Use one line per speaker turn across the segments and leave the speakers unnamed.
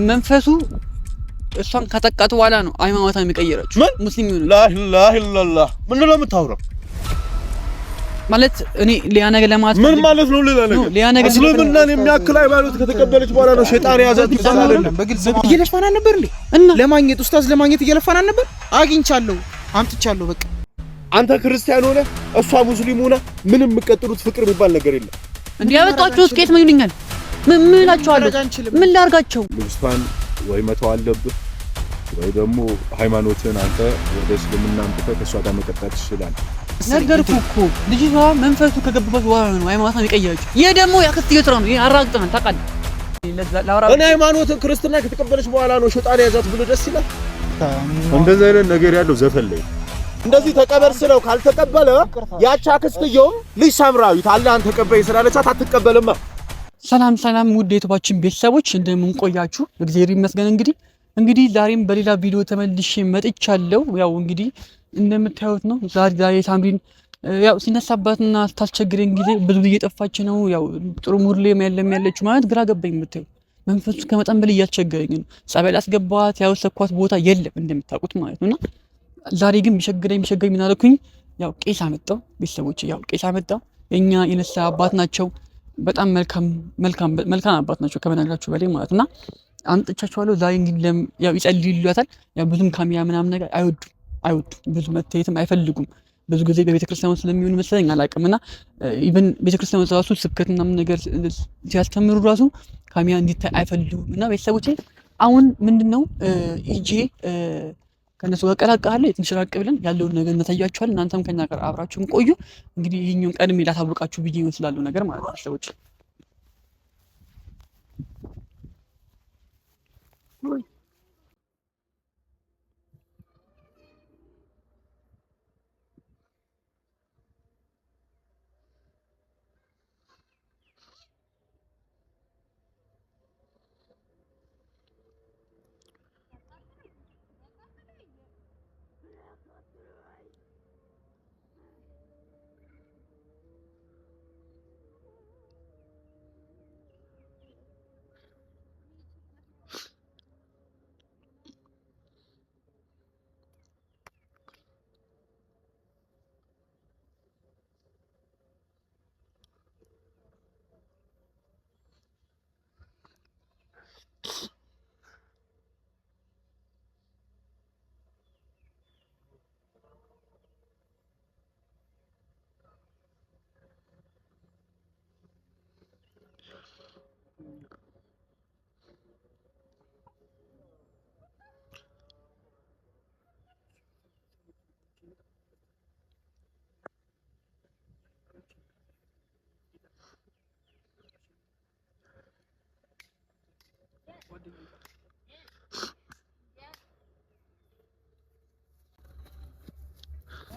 መንፈሱ እሷን ከተቀጡ በኋላ ነው ሃይማኖቷን የሚቀየረችው ሙስሊም ነው
ላኢላሃ ኢላላህ ምን ነው የምታወራው
ማለት እኔ ሊያ ነገር ለማለት
ምን ማለት ነው ሊያ ነገር እስልምናን የሚያክል ሃይማኖት ከተቀበለች በኋላ ነው ሸይጣን ያዛት ይባላል
በግልጽ እየለፋን ነበር እንዴ እና ለማግኘት ኡስታዝ ለማግኘት እየለፋን ነበር አግኝቻለሁ አምጥቻለሁ በቃ
አንተ ክርስቲያን ሆነ እሷ ሙስሊም ሆነ ምንም የምትቀጥሉት ፍቅር የሚባል ነገር የለም
እንዴ ያመጣችሁ ስኬት ምን ይሉኛል ምን እላቸዋለሁ ምን ላርጋቸው
ልጅቷን ወይ መተው አለብህ ወይ ደግሞ ሃይማኖትን አንተ ወደ እስልምና አምጥተህ ከሷ ጋር መቀጠል ትችላለህ
ነገርኩህ እኮ ልጅቷ መንፈሱ ከገባበት በኋላ ነው ሃይማኖቷን የቀየረችው ይሄ ደግሞ ያክስቲው ስራ ነው ይሄ አራግጠናል ታውቃለህ
እኔ ሃይማኖትን ክርስትና ከተቀበለች በኋላ ነው ሸይጣን ያዛት ብሎ ደስ ይላል እንደዚህ አይነት ነገር ያለው ዘፈን ላይ እንደዚህ ተቀበል ስለው ካልተቀበለ ያቻ አክስትየውም ልጅ ሳምራዊት አላህን ተቀበይ ስላለቻት አትቀበልማ
ሰላም ውድ የዩቲዩባችን ቤተሰቦች እንደምን ቆያችሁ እግዚአብሔር ይመስገን እንግዲህ ዛሬም በሌላ ቪዲዮ ተመልሼ መጥቻለሁ ያው እንግዲህ እንደምታዩት ነው ዛሬ ሳምሪን ያው ሲነሳባትና ስታስቸግረኝ ጊዜ ብዙ እየጠፋች ነው ያው ጥሩ ሙድ ላይ ያለችው ማለት ግራ ገባኝ የምታዩ መንፈሱ ከመጠን በላይ እያስቸገረኝ ነው ጸበል አስገባት ያው ሰኳት ቦታ የለም እንደምታውቁት ማለት ነውና ዛሬ ግን ቢሸገረኝ ምን አልኩኝ ያው ቄስ አመጣው ቤተሰቦች ያው ቄስ አመጣው የኛ የነሳ አባት ናቸው በጣም መልካም አባት ናቸው ከመናገራችሁ በላይ ማለትና አምጥቻቸዋለሁ ዛሬ እንግዲህ ያው ይጸልዩላታል ያው ብዙም ካሜራ ምናምን ነገር አይወዱም ብዙ መታየትም አይፈልጉም ብዙ ጊዜ በቤተክርስቲያን ስለሚሆን መሰለኝ አላውቅምና ኢቭን ቤተክርስቲያን ራሱ ስብከትና ምን ነገር ሲያስተምሩ ራሱ ካሜራ እንዲታይ አይፈልጉም እና ቤተሰቦቼ አሁን ምንድነው ኢጄ ከነሱ ጋር ቀላቀለ ትንሽ ራቅ ብለን ያለውን ነገር እናታያችኋለን እናንተም ከኛ ጋር አብራችሁን ቆዩ እንግዲህ ይሄኛውን ቀድሜ ላታውቃችሁ ብዬ ይመስላል ነገር ማለት ነው ሰዎች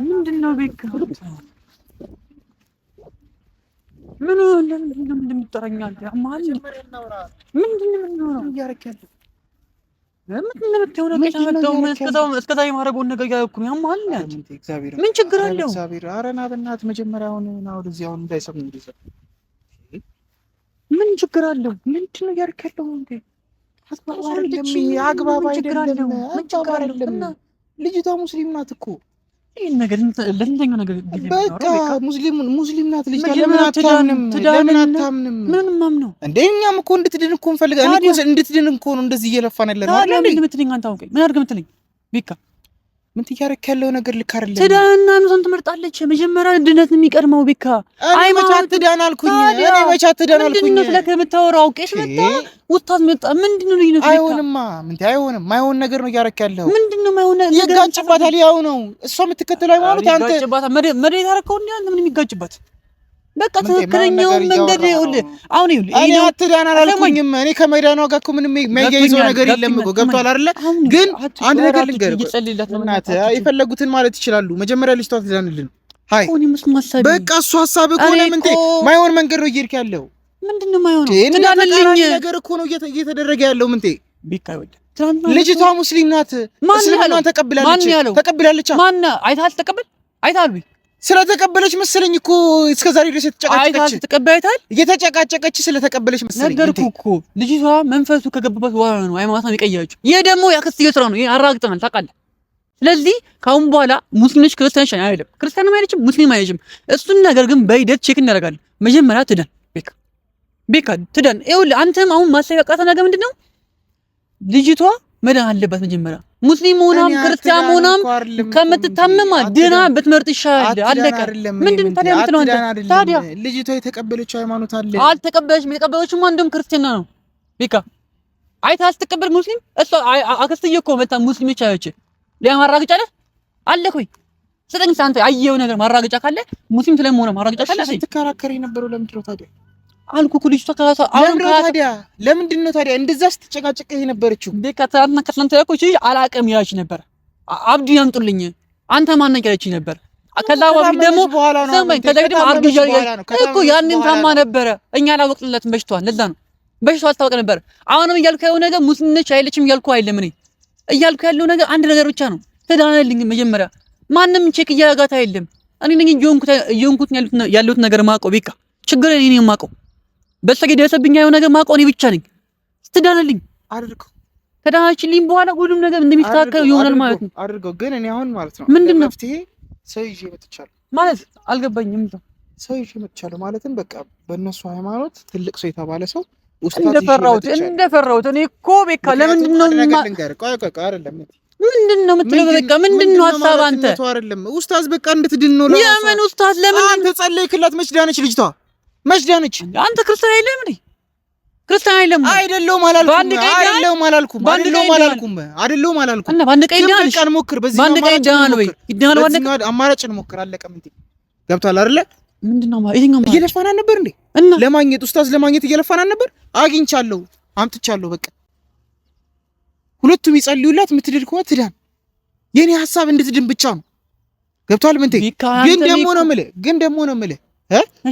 ምንድነው ቤካ ምን እንደምትጠራኛል ያማል ምንድነው ያረከለ እስከዛሬ ማድረጉን ነገር ያልኩ ነው ያማል ምን ችግር አለው እግዚአብሔር አረና በእናት መጀመሪያውን ነው ወደዚህ አሁን እንዳይሰሙ እንደዚህ ምን ችግር አለው ምንድነው ያረከለው እንዴ አግባብ አይደለም ልጅቷ ሙስሊም ናት እኮ ይሄን ነገር ለእንተኛው ነገር
በቃ ሙስሊም ናት ልጅቷ ለምን አታምንም ምንም ማምነው እንደኛም እኮ እንድትድን እኮ እንፈልጋለን እኮ እንድትድን እኮ ነው እንደዚህ እየለፋን ያለነው አይደል እንዴ ምትልኝ አንተ አውቀኝ ምን አድርገህ ምትልኝ ቢካ ምን ትያረክ ያለው ነገር ልክ አይደለም ትዳንና ምንድን ትመርጣለች መጀመሪያ ድነት የሚቀድመው ቢካ አይ መቻት ትዳን አልኩኝ እኔ መቻት ትዳን አልኩኝ ምንድነው ስለከ የምታወራው ቄስ መጣ ወጣት መጣ ምንድነው ልዩነቱ ቢካ አይሆንማ ምን አይሆንም ማይሆን ነገር ነው ያረክ ያለው ምንድነው ማይሆን ነገር ይጋጭባታል ያው ነው እሷ የምትከተለው ሃይማኖት አንተ ይጋጭባታል መሬት አረከው እንዴ አንተ ምን የሚጋጭባት በቃ ትክክለኛው መንገድ ይኸውልህ አሁን ይኸውልህ እኔ አትዳን አላልኩኝም እኔ ከመዳኗ ጋር እኮ ምንም የማይያይዘው ነገር የለም እኮ ገብቷል አይደለ ግን አንድ ነገር ልንገርህ እናት የፈለጉትን ማለት ይችላሉ መጀመሪያ ልጅቷ ትዳንልን ሃይ በቃ እሱ ሐሳብ እኮ ነው ምን ማይሆን መንገድ ነው እየሄድክ ያለው ምንድነው ማይሆን ትዳንልኝ ነገር እኮ ነው እየተደረገ ያለው ምን ቢካ ይኸውልህ ልጅቷ ሙስሊም ናት እስልምናን ተቀብላለች ማን አይታል ተቀበል አይታል ስለተቀበለች መሰለኝ እኮ እስከ ዛሬ ድረስ እየተጨቃጨቀች ስለተቀበለች መሰለኝ።
ነገርኩህ እኮ ልጅቷ መንፈሱ ከገባበት በኋላ ነው ሃይማኖቷን የቀየረችው። ይሄ ደግሞ ያክስትየው ስራ ነው። ይሄ አራግጠናል ታውቃለህ። ስለዚህ ካሁን በኋላ ሙስሊሞች ክርስቲያኖች አይደለም፣ ክርስቲያንም አይደለም፣ ሙስሊም አይደለም። እሱን ነገር ግን በሂደት ቼክ እናደርጋለን። መጀመሪያ ትዳን ቤካ ትዳን። ይኸውልህ አንተም አሁን ማሰብ ያቃተህ ነገር ምንድነው? ልጅቷ መዳን አለባት መጀመሪያ። ሙስሊም ሆናም ክርስቲያን ሆናም ከምትታመማ ድና ብትመርጥ ይሻላል። አለቀ። ምንድን ታዲያ የምትለው አንተ? ታዲያ
ልጅቷ የተቀበለችው ሃይማኖት አለ።
አልተቀበለችም። የተቀበለችው አንዱም ክርስቲያን ነው። ቤካ አይታ አስተቀበል ሙስሊም እሷ አክስትዬ እኮ መጣ ሙስሊሞች አያች ለማራገጫ አለ እኮ ስለኝ አንተ አየው ነገር ማራገጫ ካለ ሙስሊም ስለሆነ ማራገጫ ካለ
ስትከራከር የነበረው ለምንድን ነው ታዲያ?
አልኩ ልጅቷ ከራሷ
አሁን ታዲያ ለምንድን ነው ታዲያ እንደዛ ስትጨቃጨቅ የነበረችው?
ቤካ ታና ከትላንት ያልኩሽ አላቀም ያልሽ ነበር። አብዲ ያምጡልኝ አንተ ማን ነኝ ያለች ነበር። ከዛ በፊት ደግሞ ሰማኝ ከደግሞ አርግጃ እኮ ያንን ታማ ነበረ። እኛ አላወቅንለትም በሽቷን። ለዛ ነው በሽቷ አልታወቀ ነበር። አሁንም እያልኩ ያለው ነገር ሙስሊም ነች አይለችም እያልኩ አይደለም። እኔ እያልኩ ያለው ነገር አንድ ነገር ብቻ ነው። ተዳናልኝ መጀመሪያ ማንም ቼክ እያጋታ አይደለም። እኔ ነኝ እየሆንኩት ያሉት ነገር ማቆ ቤካ ችግር እኔ ነኝ ማቆ በስተገ ደረሰብኝ ያለው ነገር ማቆ እኔ ብቻ ነኝ። ስትዳናልኝ አድርገው ከዳናችልኝ በኋላ ሁሉም ነገር እንደሚስተካከል ይሆናል ማለት ነው።
አድርገው ግን እኔ አሁን ማለት ነው
ምንድነው
መፍትሄ ሰው ይዤ መጥቻለሁ
ማለት አልገባኝም።
ሰው ይዤ መጥቻለሁ ማለትም በቃ በእነሱ ሃይማኖት ትልቅ ሰው የተባለ ሰው
እንደፈራሁት እኔ እኮ ቤካ ለምንድነው
ቆይ አይደለም
ምንድነው የምትለው? በቃ ምንድነው ሀሳብ አንተ?
አይደለም ኡስታዝ በቃ እንድትድን ነው።
የምን ኡስታዝ? ለምን
አንተ ጸለይክላት? መች ዳነች ልጅቷ? መች ዳነች?
አንተ ክርስቲያን አይደለም እንዴ? ክርስቲያን አይደለም
አይደለም አላልኩም። እና ባንድ ቀይ ዳነች። በቃ እንሞክር። በዚህ
ባንድ ቀይ ዳነ ወይ ይዳነ ባንድ
አማራጭ እንሞክር። አለቀ። ምን ገብቷል አይደለ?
ምንድነው ማለት ይሄኛው ማለት
እየለፋን ነበር እንዴ? ለማግኘት ኡስታዝ ለማግኘት እየለፋን ነበር። አግኝቻለሁ፣ አምጥቻለሁ። በቃ ሁለቱም ይጸልዩላት። የምትድል ከሆነ ትዳን። የኔ ሐሳብ እንድትድን ብቻ ነው። ገብቷል? ምን ግን ደግሞ ነው የምልህ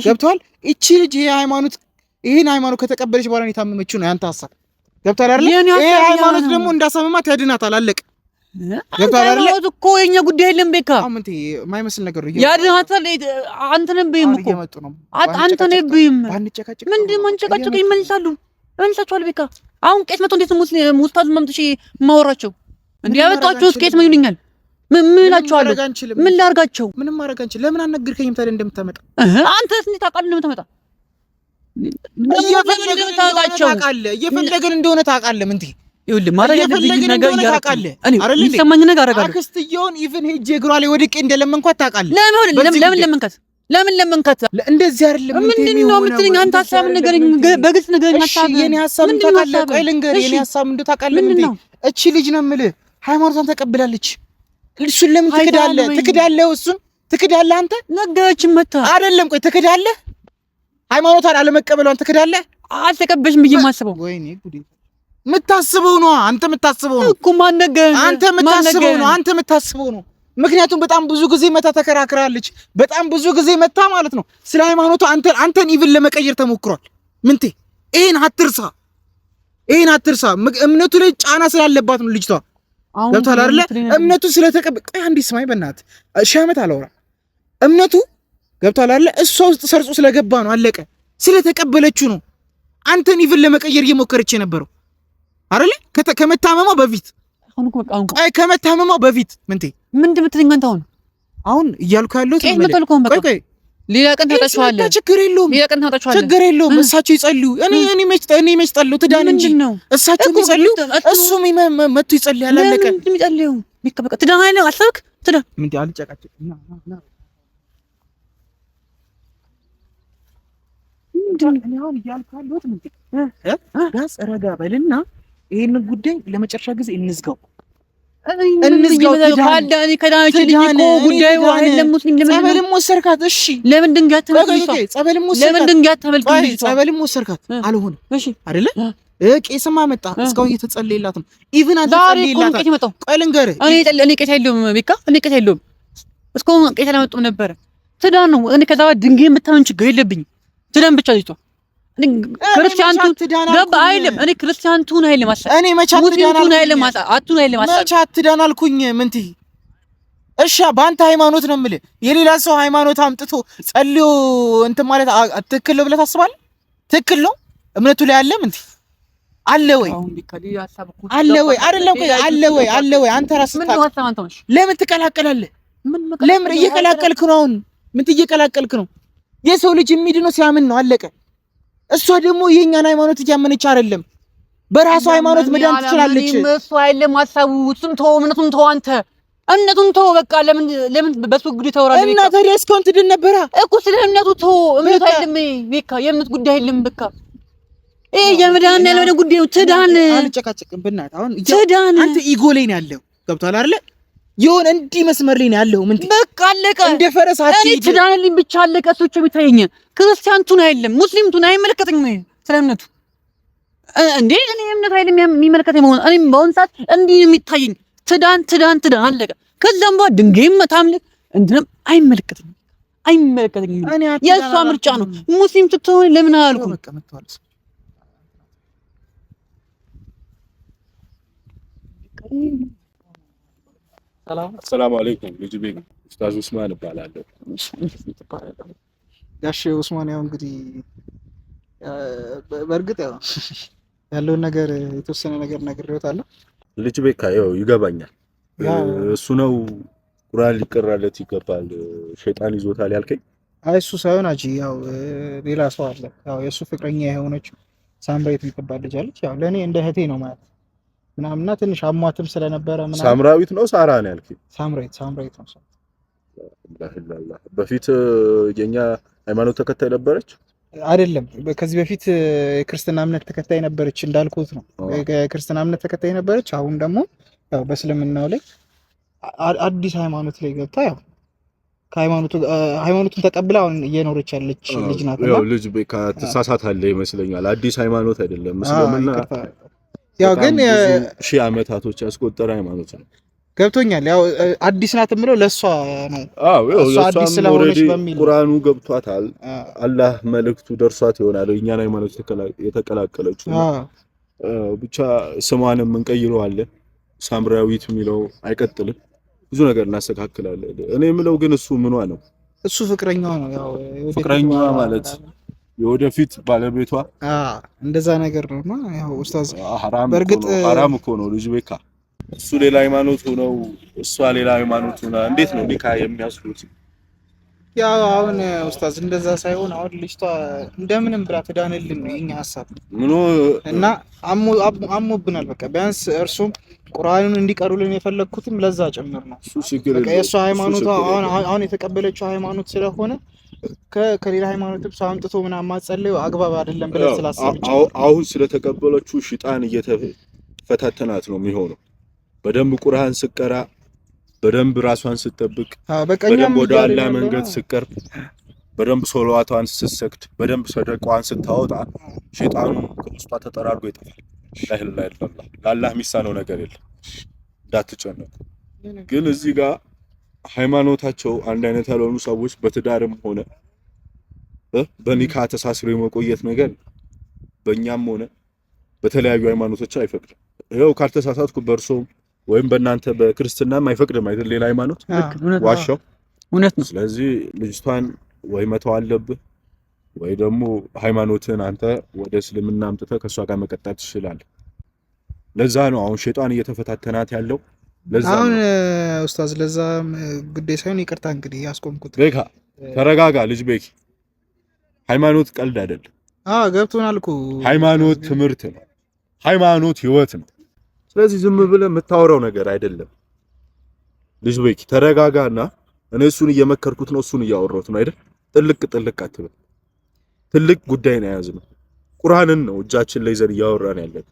ገብቷል? እቺ ልጅ ይሄን ሃይማኖት ከተቀበለች በኋላ ነው የታመመችው ነው ያንተ ሐሳብ። ገብቷል አይደል? ይሄ ሃይማኖት ደግሞ እንዳሳመማት ያድናታል። አለቀ። ገብቷል አይደል?
እኮ የኛ ጉዳይ የለም ቤካ።
አሁን የማይመስል ነገር
ያድናታል። አንተ ነህ በይም እኮ አንተ ነህ በይም ምንድን መንጨቃጨቅ ይመልሳቸዋል ቤካ። አሁን ቄስ መቶ እንዴት ሙስታዝ መምጥሽ ማወራቸው እንዴ? ያመጣችሁ ቄስ ምን ይሉኛል? ምን እላቸዋለሁ? ምን ላርጋቸው?
ምንም ማድረግ አንችልም። ለምን አልነገርከኝም ታዲያ እንደምታመጣ?
አንተስ እንዴት ታውቃለህ እንደምታመጣ?
እየፈለገን እንደሆነ ታውቃለህ። ምን
ይኸውልህ ማድረግ ያለብኝ ነገር ያረጋለህ። እኔ ይሰማኝ ነገር አደርጋለሁ።
አክስትየውን ኢቭን ሄጄ እግሯ ላይ ወድቄ እንደለመንኳት ታውቃለህ።
ለምን ለመንካት?
እንደዚህ አይደለም።
ምንድነው የምትለኝ አንተ? ሀሳብ ንገረኝ፣ በግልጽ ንገረኝ። ሀሳብ
የኔ ሀሳብ ታውቃለህ? ቆይ ልንገርህ፣ የኔ ሀሳብ እንደው ታውቃለህ። እቺ ልጅ ነው የምልህ ሃይማኖቷን ተቀብላለች። እሱን ለምን ትክዳለህ? እሱን ትክዳለህ አንተ?
ነገረችን መታ
አይደለም። ቆይ ትክዳለህ? ሃይማኖቷን አለመቀበሏን ትክዳለህ?
አልተቀበልሽም ብዬ የማስበው
ወይኔ ጉዴ! የምታስበው ነው አንተ፣ የምታስበው ነው
እኮ ማን ነገ
አንተ የምታስበው ነው። ምክንያቱም በጣም ብዙ ጊዜ መታ ተከራክራለች። በጣም ብዙ ጊዜ መታ ማለት ነው ስለ ሃይማኖቷ አንተን ኢቭን ለመቀየር ተሞክሯል። ምንቴ ይሄን አትርሳ። እምነቱ ላይ ጫና ስላለባት ነው ልጅቷ። ገብቷል አይደለ? እምነቱ ስለተቀበል ቆይ አንዴ ስማኝ በእናትህ። ሺህ ዓመት አላወራ። እምነቱ ገብቷል አይደለ? እሷ ውስጥ ሰርጾ ስለገባ ነው። አለቀ። ስለተቀበለችው ነው አንተን ኢቭን ለመቀየር እየሞከረች የነበረው አይደለ? ከመታመማው በፊት ከመታመማው በፊት ምንድን የምትለኝ አንተ? አሁን እያልኩ ያለሁት ቆይ
ሌላ ቀን ታጣችኋለህ።
ችግር የለውም። እሳቸው ይጸልዩ። እኔ መች ጠለው ትዳን እንጂ እሳቸው ይጸልዩ፣ እሱም መጥቶ ይጸልያል። አለቀ።
የሚጸልዩ በቃ ትዳን አይደለም አሰብክ? ትዳን
ምን አልጨቃጨቅ አሁን እያልኩ ያለሁት ጋስ ረጋ በልና ይሄንን ጉዳይ ለመጨረሻ ጊዜ እንዝጋው።
ካዳኒ ከዳንች ልጅ እኮ ጉዳዩ አይደለም። ሙስሊም
ጸበልም ወሰርካት። እሺ
ለምን ድንጋይ ተመልክልኝ?
ጸበልም ወሰርካት አልሆነ። እሺ አይደለ? ቄስማ መጣ። እስካሁን እየተጸለየላት ነው። ኢቭን አንተ ጸልይላት። ቆይ ልንገርህ፣
እኔ ቄስ የለውም ቤካ። እኔ ቄስ የለውም። እስካሁን ቄስ አላመጡም ነበረ። ትዳን ነው። እኔ ከዛ ድንጋይ የምታመን ችግር የለብኝም። ትዳን ብቻ ልጅቷ ክርስቲያንቱ ገባ አይልም። እኔ ክርስቲያንቱን አይልም።
እኔ መቻት
ሙስሊምቱን አይልም። አቱን አይልም።
መቻት ትዳን አልኩኝ። ምንቲ እሺ በአንተ ሃይማኖት ነው የምልህ። የሌላ ሰው ሃይማኖት አምጥቶ ጸልዮ እንትን ማለት ትክክል ነው ብለህ ታስባለህ? ትክክል ነው እምነቱ ላይ አለ ምን አለ ወይ አለ ወይ አይደለም አለ ወይ አንተ ራስህ ለምን ትቀላቀላለህ? ለምን እየቀላቀልክ ነው? አሁን ምን እየቀላቀልክ ነው? የሰው ልጅ የሚድነው ሲያምን ነው አለቀ። እሷ ደግሞ የኛን ሃይማኖት እያመነች አይደለም። በራሷ ሃይማኖት መዳን ትችላለች።
እሱ አይደለም ሐሳቡ። እሱን ተው፣ እምነቱን ተው። አንተ እምነቱን ተው በቃ። ለምን በሱ ጉዳይ ታወራለህ?
እና ታዲያ እስካሁን ትድን ነበራ
እኮ። ስለ እምነቱ ተው። እምነቱ አይደለም በቃ፣ የእምነት ጉዳይ አይደለም በቃ። የመዳን ያለው ጉዳይ ነው። ትዳን
አልጨቃጨቅም። በእናትህ አሁን ትዳን አንተ ኢጎ ላይ ነው ያለው። ገብቶሃል አይደለ? የሆነ እንዲህ መስመር ላይ ነው ያለው። ምን
በቃ አለቀ።
እንደ ፈረስ አትሄድ።
እኔ ትዳንልኝ ብቻ አለቀ። እሱ ብቻ የሚታየኝ ክርስቲያንቱን አይደለም ሙስሊምቱን አይመለከተኝም። ስለ እምነቱ እንዴ እኔ እምነት አይደለም የሚመለከተኝ መሆን እኔም በአሁን ሰዓት እንዲህ ነው የሚታየኝ። ትዳን አለቀ። ከዛም በኋላ ድንጋይም መታምልክ እንትንም አይመለከተኝም። የእሷ ምርጫ ነው። ሙስሊም ስትሆን ለምን አላልኩም?
ሰላም አለይኩም። ልጅ ቤት ኡስታዝ ኡስማን እባላለሁ።
ጋሽ ኡስማን ያው እንግዲህ በእርግጥ ያለውን ነገር የተወሰነ ነገር ነግሬዎታለሁ።
ልጅ ቤት ካየው ይገባኛል። እሱ ነው ቁርአን ሊቀራለት ይገባል ሸይጣን ይዞታል ያልከኝ?
አይ እሱ ሳይሆን አጂ ያው ሌላ ሰው አለ። ያው የሱ ፍቅረኛ የሆነች ሳምራዊት የምትባል ልጅ አለች። ያው ለኔ እንደ እህቴ ነው ማለት ምናምንና ትንሽ አሟትም ስለነበረ ምናምን።
ሳምራዊት ነው ሳራ ነው ያልከኝ? ሳምራዊት ነው። በፊት የኛ ሃይማኖት ተከታይ ነበረች
አይደለም? ከዚህ በፊት የክርስትና እምነት ተከታይ ነበረች እንዳልኩት ነው። የክርስትና እምነት ተከታይ ነበረች። አሁን ደግሞ ያው በእስልምናው ላይ አዲስ ሃይማኖት ላይ ገብታ ያው ሃይማኖቱን ተቀብላ አሁን እየኖረች ያለች ልጅ ናት።
ያው ልጅ ከተሳሳታለህ ይመስለኛል። አዲስ ሃይማኖት አይደለም እስልምና።
ያው ግን
ሺህ ዓመታቶች ያስቆጠረ ሃይማኖት ነው።
ገብቶኛል። ያው አዲስ ናት የምለው ለሷ ነው።
እሷ አዲስ ስለሆነች በሚል ቁርአኑ ገብቷታል። አላህ መልእክቱ ደርሷት ይሆናል እኛን ሃይማኖት የተቀላቀለችው። ብቻ ስሟንም እንቀይረዋለን። ሳምራዊት የሚለው አይቀጥልም። ብዙ ነገር እናስተካክላለን። እኔ የምለው ግን እሱ ምኗ ነው?
እሱ ፍቅረኛዋ ነው። ያው
ፍቅረኛዋ ማለት የወደፊት ባለቤቷ
እንደዛ ነገር ነውና ያው ኡስታዝ
በርግጥ ሐራም እኮ ነው ልጅ ቤካ። እሱ ሌላ ሃይማኖት ሆነው እሷ ሌላ ሃይማኖት ሆና እንዴት ነው ኒካ የሚያስሩት?
ያው አሁን ኡስታዝ እንደዛ ሳይሆን አሁን ልጅቷ እንደምንም ብላ ትዳንልን ነው የኛ ሐሳብ እና አሞብናል። በቃ ቢያንስ እርሱም ቁርአኑን እንዲቀሩልን የፈለኩትም ለዛ ጭምር ነው። በቃ የሷ ሃይማኖቷ አሁን የተቀበለችው ሃይማኖት ስለሆነ ከሌላ ሃይማኖትም ሰው አምጥቶ ምናምን ማጸለዩ አግባብ አይደለም ብለን ስላሰብኩ
አሁን ስለተቀበለችው ሸይጣን እየተፈታተናት ነው የሚሆነው። በደንብ ቁርአን ስቀራ፣ በደንብ ራሷን ስትጠብቅ፣ በደንብ ወደ አላህ መንገድ ስቀርብ፣ በደንብ ሶላዋቷን ስትሰግድ፣ በደንብ ሰደቃዋን ስታወጣ ሸይጣኑ ከውስጧ ተጠራርጎ ይጠፋል። ለአላህ የሚሳነው ነገር የለም። እንዳትጨነቁ። ግን እዚህ ጋር ሃይማኖታቸው አንድ አይነት ያልሆኑ ሰዎች በትዳርም ሆነ በኒካ ተሳስሮ የመቆየት ነገር በእኛም ሆነ በተለያዩ ሃይማኖቶች አይፈቅድም። ይኸው ካልተሳሳትኩ በእርሶ ወይም በእናንተ በክርስትናም አይፈቅድም አይደል? ሌላ ሃይማኖት ዋሻው እውነት ነው። ስለዚህ ልጅቷን ወይ መተው አለብህ ወይ ደግሞ ሃይማኖትን አንተ ወደ እስልምና አምጥተህ ከሷ ጋር መቀጠል ትችላለህ። ለዛ ነው አሁን ሸይጣን እየተፈታተናት ያለው። ለዛ
አሁን ኡስታዝ ለዛ ግዴታ ሳይሆን ይቅርታ እንግዲህ ያስቆምኩት።
ቤካ ተረጋጋ ልጅ ቤኪ። ሃይማኖት ቀልድ አይደለም።
ገብቶናል እኮ
ሃይማኖት ትምህርት ነው። ሃይማኖት ህይወት ነው። ስለዚህ ዝም ብለህ የምታወራው ነገር አይደለም። ልጅ ቤኪ ተረጋጋና እኔ እሱን እየመከርኩት ነው፣ እሱን እያወራሁት ነው አይደል? ጥልቅ አትበል። ትልቅ ጉዳይ ነው የያዝነው። ቁርአንን ነው እጃችን ላይ ይዘን እያወራን ያለን።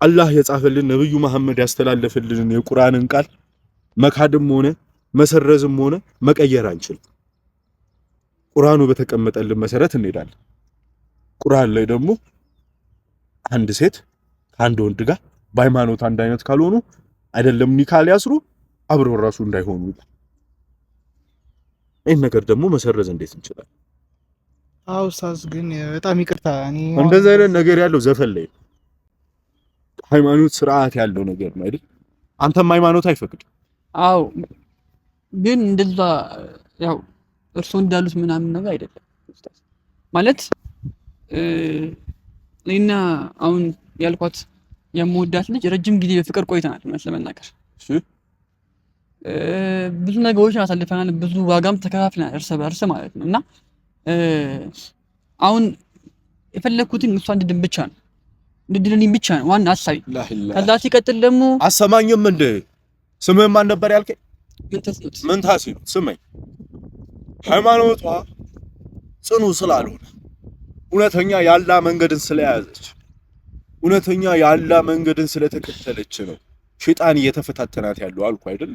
አላህ የጻፈልን ነብዩ መሐመድ ያስተላለፈልን የቁርአንን ቃል መካድም ሆነ መሰረዝም ሆነ መቀየር አንችልም። ቁርአኑ በተቀመጠልን መሰረት እንሄዳለን። ቁርአን ላይ ደግሞ አንድ ሴት ከአንድ ወንድ ጋር በሃይማኖት አንድ አይነት ካልሆኑ አይደለም ኒካ ሊያስሩ አብረው ራሱ እንዳይሆኑ። ይሄን ነገር ደግሞ መሰረዝ እንዴት እንችላለን?
ኡስታዝ ግን በጣም ይቅርታ። እኔ
እንደዛ አይነት ነገር ያለው ዘፈን ላይ ሃይማኖት ስርዓት ያለው ነገር ነው አይደል? አንተም ሃይማኖት አይፈቅድም።
አዎ ግን እንደዛ ያው እርሶ እንዳሉት ምናምን ነገር አይደለም ማለት እኔና አሁን ያልኳት የምወዳት ልጅ ረጅም ጊዜ በፍቅር ቆይተናል ማለት ለመናገር
እሺ
ብዙ ነገሮችን አሳልፈናል ብዙ ዋጋም ተከፋፍለናል እርስ በርስ ማለት ነው እና አሁን የፈለኩትን እሷ እንድድን ብቻ ነው እንድድልኝ ብቻ ነው ዋና ሐሳቤ ከዛ ሲቀጥል ደግሞ
አሰማኝም እንደ ስምህ ማን ነበር ያልከኝ ምን ታሲሉ ስመኝ ሃይማኖቷ ጽኑ ስላልሆነ እውነተኛ ያላ መንገድን ስለያዘች እውነተኛ ያላ መንገድን ስለተከተለች ነው ሸይጣን እየተፈታተናት ያለው አልኩ አይደል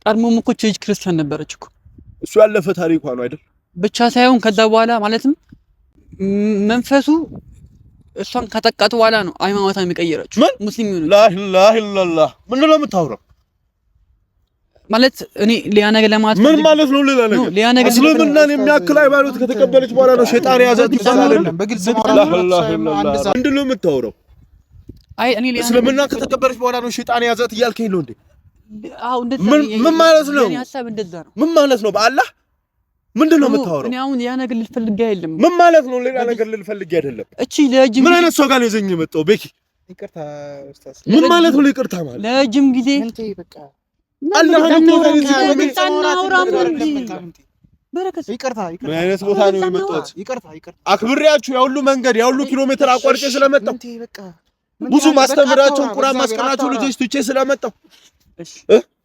ቀድሞም እኮ ቼጅ ክርስቲያን ነበረች እኮ
እሱ ያለፈ ታሪኳ ነው አይደል
ብቻ ሳይሆን ከዛ በኋላ ማለትም መንፈሱ እሷን ከጠቃቱ በኋላ ነው ሃይማኖቷን የሚቀየረችው ሙስሊም ነው
ላ ኢላሃ ኢላላህ ምን ነው የምታወራው
ማለት እኔ ሌላ ነገር ለማለት
ምን ማለት ነው ሌላ ነገር እስልምናን የሚያክል ሃይማኖት ከተቀበለች በኋላ ነው ሸይጣን ያዛት ይባላል በግልጽ ማለት ምንድን ነው የምታወራው
አይ እኔ ሌላ
እስልምናን ከተቀበለች በኋላ ነው ሸይጣን ያዛት እያልከኝ ነው እንዴ
አው እንደዛ
ምን ማለት ነው
እኔ ሐሳብ እንደዛ ነው
ምን ማለት ነው በአላህ ምንድነው የምታወራው
እኔ አሁን ያ ነገር ልፈልግ አይደለም
ምን ማለት ነው ሌላ ነገር ልፈልግ አይደለም
እቺ ለጅም
ምን አይነት ሰው ጋር ነው ይዘኝ የመጣው ቤኪ
ይቅርታ ኡስታዝ
ምን ማለት ነው ይቅርታ ማለት
ለጅም ጊዜ
እንዴ በቃ
አላህ ነው
በረከት
ይቅርታ
ምን አይነት ቦታ ነው የመጣሁት
ይቅርታ
አክብሬያችሁ ያው ሁሉ መንገድ ያው ሁሉ ኪሎ ሜትር አቋርጬ ስለመጣሁ
እንዴ በቃ
ብዙ ማስተምራችሁ ቁርአን ማስቀራችሁ ልጆች ትቼ ስለመጣሁ
እሺ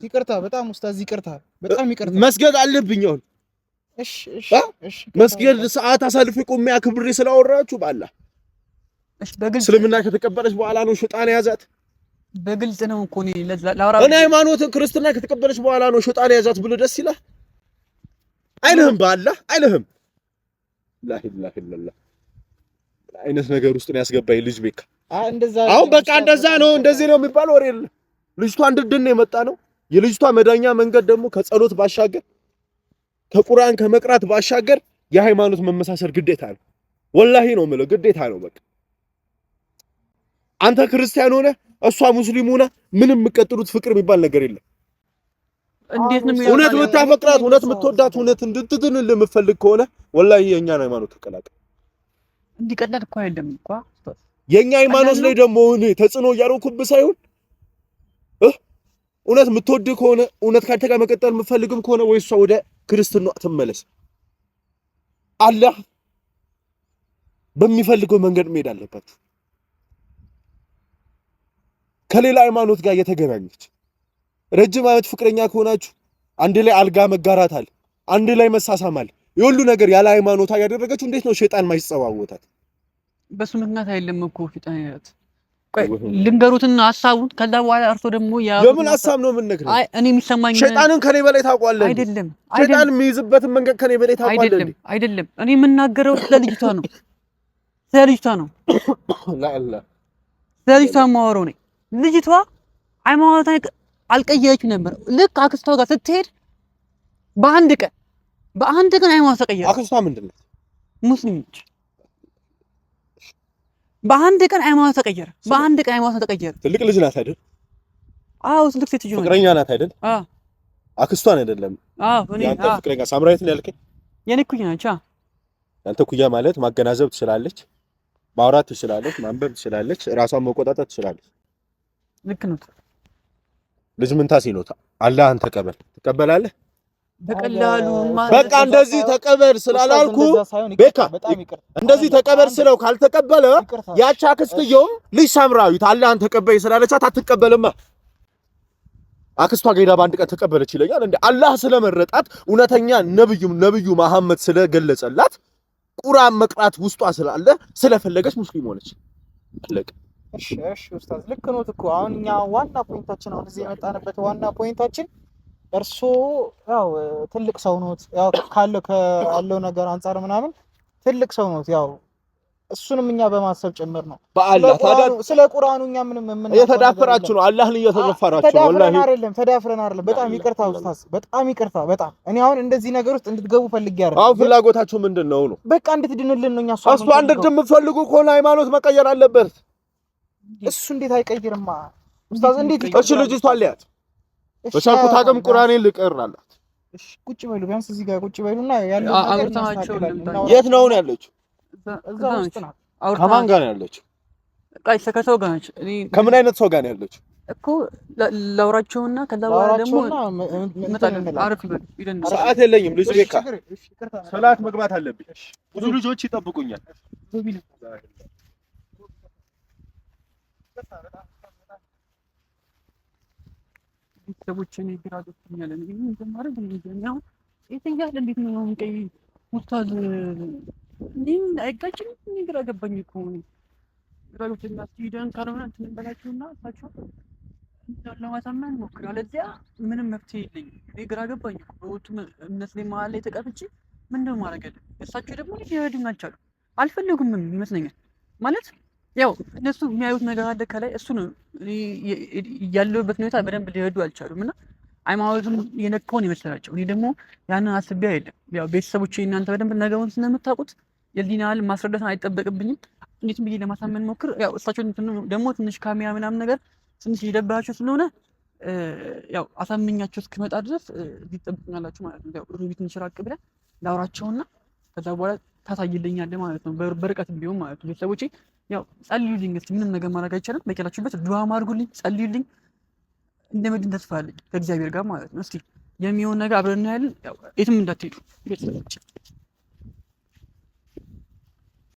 ይቅርታ በጣም ኡስታዝ ይቅርታ በጣም ይቅርታ
መስገድ አለብኝ አሁን
እሺ
መስገድ ሰዓት አሳልፌ ቆሜ አክብሬ ስላወራችሁ ባላህ
እሺ በግልጽ
እስልምና ከተቀበለች በኋላ ነው ሸይጣን ያዛት
በግልጽ ነው እኮ እኔ ላውራ
እኔ ሃይማኖትን ክርስትና ከተቀበለች በኋላ ነው ሸይጣን ያዛት ብሎ ደስ ይላል አይልህም ባላህ አይልህም ላ ኢላሃ ኢላላህ አይነት ነገር ውስጥ ነው ያስገባኝ ልጅ ቤካ አሁን በቃ እንደዛ ነው እንደዚህ ነው የሚባል ወሬ የለም ልጅቷ እንድድን ነው የመጣ ነው የልጅቷ መዳኛ መንገድ ደግሞ ከጸሎት ባሻገር ከቁርአን ከመቅራት ባሻገር የሃይማኖት መመሳሰል ግዴታ ነው ወላሂ ነው የምለው ግዴታ ነው በቃ አንተ ክርስቲያን ሆነ እሷ ሙስሊም ሆነ ምንም የምትቀጥሉት ፍቅር የሚባል ነገር የለም
እንዴት ነው
እውነት የምታፈቅራት እውነት የምትወዳት እውነት እንድትድንልህ የምትፈልግ ከሆነ ወላሂ የኛን ሃይማኖት ተቀላቀል
እንዲቀላል እኮ አይደለም እኮ
የኛ ሃይማኖት ላይ ደግሞ እኔ ተጽዕኖ እያደረኩብህ ሳይሆን እውነት የምትወድ ከሆነ እውነት ካንተ ጋር መቀጠል የምትፈልግም ከሆነ ወይ እሷ ወደ ክርስትና ትመለስ አላህ በሚፈልገው መንገድ መሄድ አለበት ከሌላ ሃይማኖት ጋር የተገናኘች ረጅም ዓመት ፍቅረኛ ከሆናችሁ አንድ ላይ አልጋ መጋራት አለ አንድ ላይ መሳሳም አለ የሁሉ ነገር ያለ ሃይማኖታ ያደረገችው እንዴት ነው ሸይጣን ማይጸዋወታት
በሱ ምክንያት አይደለም እኮ ሸይጣን ያት ልንገሩትና ሐሳቡን ከዛ በኋላ እርሶ ደግሞ
የምን ሐሳብ ነው የምንነግረው
አይ እኔ የሚሰማኝ
ሸይጣንን ከኔ በላይ ታውቃለህ
አይደለም
ሸይጣን የሚይዝበትን መንገድ ከኔ በላይ ታውቃለህ
አይደለም እኔ የምናገረው ስለልጅቷ ነው
ላአላህ
ስለልጅቷ ማወራው ነኝ ልጅቷ ሃይማኖቷን አልቀየረችም ነበር ልክ አክስቷ ጋር ስትሄድ በአንድ ቀን ሃይማኖት ተቀየረ
አክስቷ ምንድነው
ሙስሊም ነች በአንድ ቀን ሃይማኖት ተቀየረ
ትልቅ ልጅ ናት አይደል
አዎ ትልቅ ሴት ልጅ ነው
ፍቅረኛ ናት አይደል አክስቷን አይደለም
እኔ
ያንተ ፍቅረኛ ሳምራዊት ነው ያልከኝ
የኔ ኩያ ነች
ያንተ ኩያ ማለት ማገናዘብ ትችላለች ማውራት ትችላለች ማንበብ ትችላለች ራሷን መቆጣጠር ትችላለች
ልክ ነው
ልጅ ምን ታሲኖታ አላህን ትቀበላለህ
በቀላሉ
በቃ እንደዚህ ተቀበል ስላላልኩ በቃ እንደዚህ ተቀበል ስለው ካልተቀበለ ያቻ አክስትየውም ልጅ ሳምራዊት አላህን ተቀበይ ስላለቻት አትቀበልማ አክስቷ ገይዳ በአንድ ቀን ተቀበለች ይለኛል እንዴ አላህ ስለመረጣት እውነተኛ ነብዩ መሐመድ ስለገለጸላት ቁርአን መቅራት ውስጧ ስላለ ስለፈለገች ሙስሊም ሆነች አለቀ
እሺ ኡስታዝ ልክ ነው እኮ አሁን እኛ ዋና ፖይንታችን አሁን እዚህ የመጣንበት ዋና ፖይንታችን እርሶ ያው ትልቅ ሰው ነው ያው ካለው ነገር አንፃር ምናምን ትልቅ ሰው ነው ያው እሱንም እኛ በማሰብ ጭምር ነው
በአላህ
ስለ ቁርአኑ እኛ ምንም
እየተዳፈራችሁ ነው አላህን እየተደፈራችሁ
ወላሂ ተዳፍረን አይደለም በጣም ይቅርታ ኡስታዝ በጣም ይቅርታ በጣም እኔ አሁን እንደዚህ ነገር ውስጥ እንድትገቡ ፈልጌ አይደለም
አሁን ፍላጎታችሁ ምንድነው ነው
በቃ እንድትድንልን ነው እኛ
እሱ እንድትድን የምትፈልጉ ከሆነ ሃይማኖት መቀየር አለበት
እሱ እንዴት አይቀይርማ ኡስታዝ እንዴት
እሺ ልጅቷ አለያት በቻልኩት አቅም ቁርአኔን ልቀራላት።
እሺ ቁጭ በሉ፣ ቢያንስ እዚህ ጋር ቁጭ በሉና ያለው
አብርታቸው።
የት ነው ያለችው?
እዛው ውስጥ ናት።
ከማን ጋር ነው ያለችው?
ቃይ ሰከሰው ጋር ነች።
ከምን አይነት ሰው ጋር ነው ያለችው
እኮ? ላውራቸውና ከዛ በኋላ ደግሞ አረፍ ይበል።
ሰዓት የለኝም ልጅ ቤካ፣ ሰላት መግባት አለብኝ። ብዙ ልጆች ይጠብቁኛል።
ቤተሰቦችን ግራ ገብቶኛል። እንግዲህ እንደማረግ ነው የትኛል እንዴት ነው ቀይ ሙስታዝ ምን አይጋጭም? ግራ ገባኝ እኮ ግራ ገብቶኛል። አስይደን ካልሆነ እንትን እንበላችሁና እሳቸው ለማሳመን ሞክር፣ አለዚያ ምንም መፍትሄ የለኝም። እኔ ግራ ገባኝ እኮ በወጡ እምነት ላይ መሀል ላይ ተቀብጬ ምንድን ነው ማድረግ ያለብኝ? እሳቸው ደግሞ ሊረዱኝ አልቻሉም፣ አልፈለጉም ይመስለኛል። ማለት ያው እነሱ የሚያዩት ነገር አለ ከላይ፣ እሱ ነው ያለሁበት ሁኔታ በደንብ ሊረዱ አልቻሉም። እና ሃይማኖቱም የነካውን ይመስላቸው። እኔ ደግሞ ያንን አስቤ አይደለም። ያው ቤተሰቦቼ እናንተ በደንብ ነገሩን ስለምታውቁት የዚህን ያህል ማስረዳት አይጠበቅብኝም። እንዴትም ብዬ ለማሳመን ሞክር። ያው እሳቸው ደግሞ ትንሽ ካሜራ ምናምን ነገር ትንሽ እየደበራቸው ስለሆነ ያው አሳምኛቸው እስክመጣ ድረስ እዚህ ትጠብቁኛላችሁ ማለት ነው። ያው ሩቢ ትንሽ ራቅ ብለህ ላውራቸውና ከዛ በኋላ ታሳይልኛለህ ማለት ነው፣ በርቀትም ቢሆን ማለት ነው። ቤተሰቦቼ ያው ጸልዩልኝ እስኪ፣ ምንም ነገር ማድረግ አይቻልም። በቀላችሁበት ዱዓ አድርጉልኝ፣ ጸልዩልኝ። እንደምድን ተስፋ አለኝ ከእግዚአብሔር ጋር ማለት ነው። እስኪ የሚሆን ነገር አብረን እናያለን። ያው የትም እንዳትሄዱ ቤተሰቦቼ።